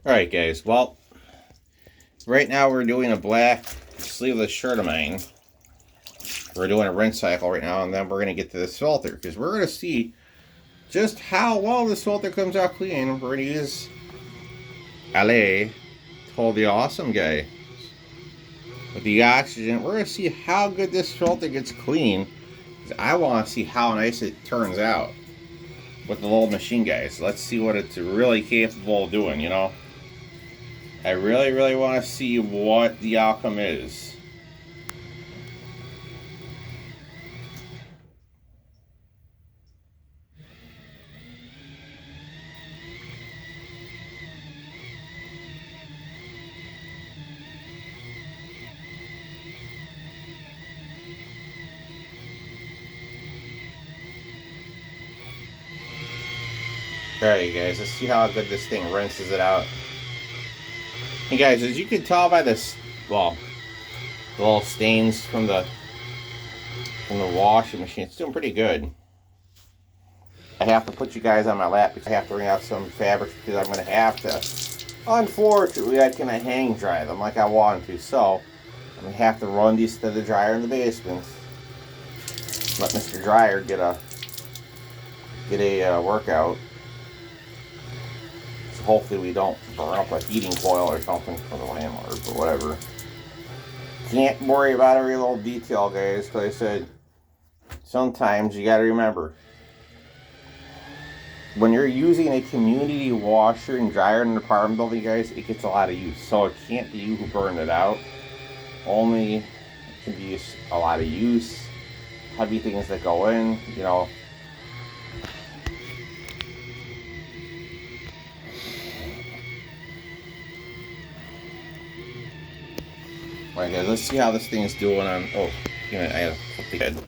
Alright guys, well, right now we're doing a black sleeveless shirt of mine. We're doing a rinse cycle right now, and then we're going to get to this filter, because we're going to see just how well this filter comes out clean. We're going to use LA, told the awesome guy, with the oxygen. We're going to see how good this filter gets clean, because I want to see how nice it turns out with the little machine, guys. Let's see what it's really capable of doing, you know? I really want to see what the outcome is. Alright guys, let's see how good this thing rinses it out. And guys, as you can tell by this, well, the little stains from the washing machine, it's doing pretty good. I have to put you guys on my lap because I have to wring out some fabrics, because I'm going to have to, unfortunately, I cannot hang dry them like I want to. So I'm going to have to run these to the dryer in the basement. Let Mr. Dryer get a workout. So hopefully we don't burn up a heating coil or something for the landlord, but whatever. Can't worry about every little detail, guys, because I said sometimes you got to remember, when you're using a community washer and dryer in an apartment building, guys, it gets a lot of use. So it can't be you who burned it out. Only it can be a lot of use. Heavy things that go in, you know. Alright guys, let's see how this thing is doing on, oh, I gotta flip the head.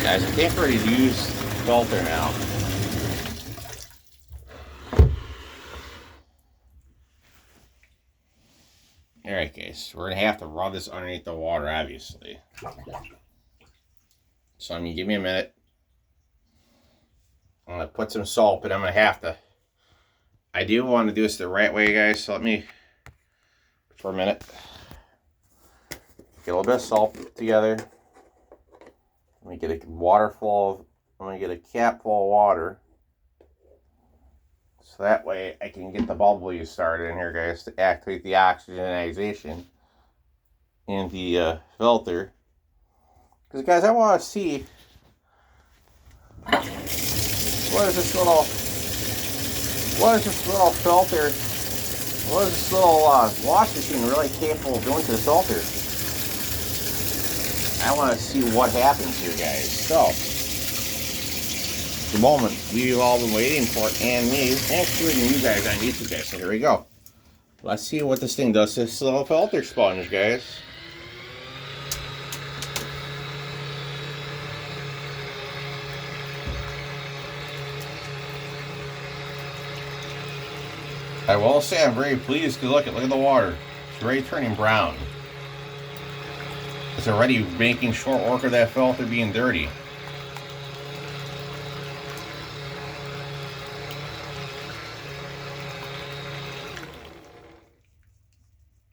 Guys, I can't really use filter now. Alright guys, we're going to have to run this underneath the water, obviously. So I'm going to give me a minute. I'm going to put some salt, but I'm going to have to. I do want to do this the right way, guys, so let me, for a minute, get a little bit of salt together. Let me get a water full of, I'm going to get a cap full of water. So that way I can get the bubbles started in here, guys, to activate the oxygenization in the filter. Because, guys, I want to see what is this little filter, what is this little wash machine really capable of doing to the filter. I want to see what happens here, guys. So, the moment we've all been waiting for, and me, including you guys on YouTube, guys. So here we go. Let's see what this thing does to this little filter sponge, guys. I will say I'm very pleased because look at the water. It's already turning brown. It's already making short work of that filter being dirty.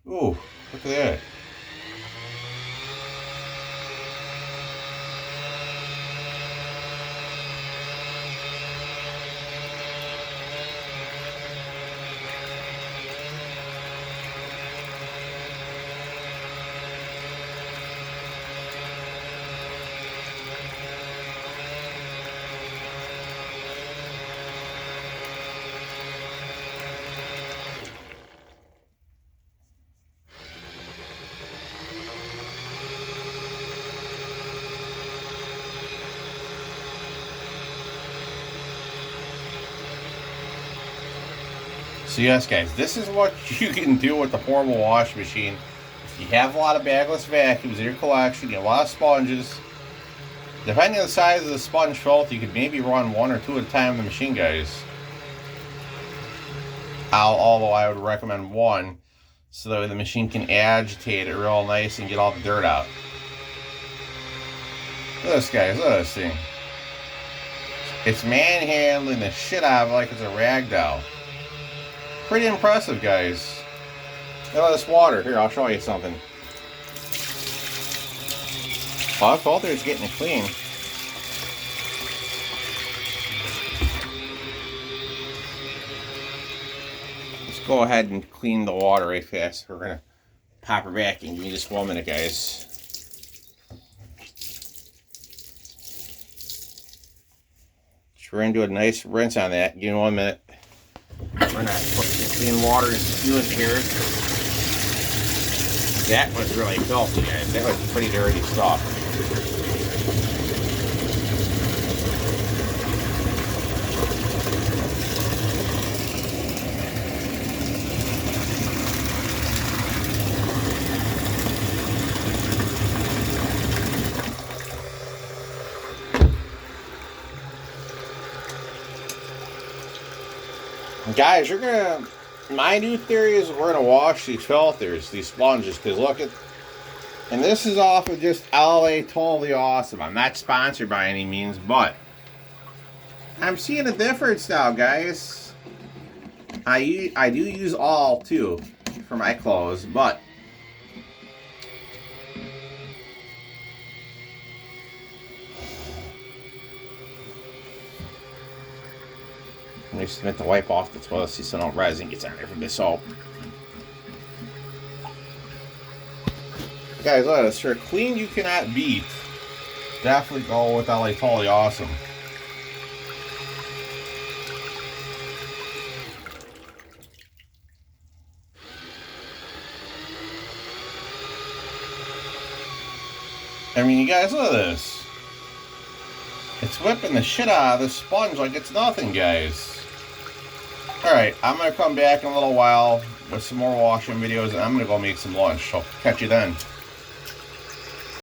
Ooh, look at that. So yes, guys, this is what you can do with the portable wash machine. If you have a lot of bagless vacuums in your collection, you have a lot of sponges. Depending on the size of the sponge filter, you could maybe run 1 or 2 at a time in the machine, guys. Although I would recommend 1, so that way the machine can agitate it real nice and get all the dirt out. Look at this, guys. Look at this thing. It's manhandling the shit out of it like it's a rag doll. Pretty impressive, guys. Look at this water. Here, I'll show you something. Well, that filter is getting it clean. Let's go ahead and clean the water right fast. We're going to pop her back in. Give me just 1 minute, guys. So we're going to do a nice rinse on that. Give me 1 minute. We're going to put some clean water in here. That was really filthy, guys. That was pretty dirty stuff. Guys, you're gonna. My new theory is we're gonna wash these filters, these sponges, because look at. And this is off of just LA Totally Awesome. I'm not sponsored by any means, but I'm seeing a difference now, guys. I do use all too for my clothes, but I just meant to wipe off the toilet seat so no resin gets on there from the soap. Guys, look at this. For clean you cannot beat. Definitely go with LA Totally Awesome. I mean, you guys, look at this. It's whipping the shit out of the sponge like it's nothing, guys. Alright, I'm going to come back in a little while with some more washing videos, and I'm going to go make some lunch. So, catch you then.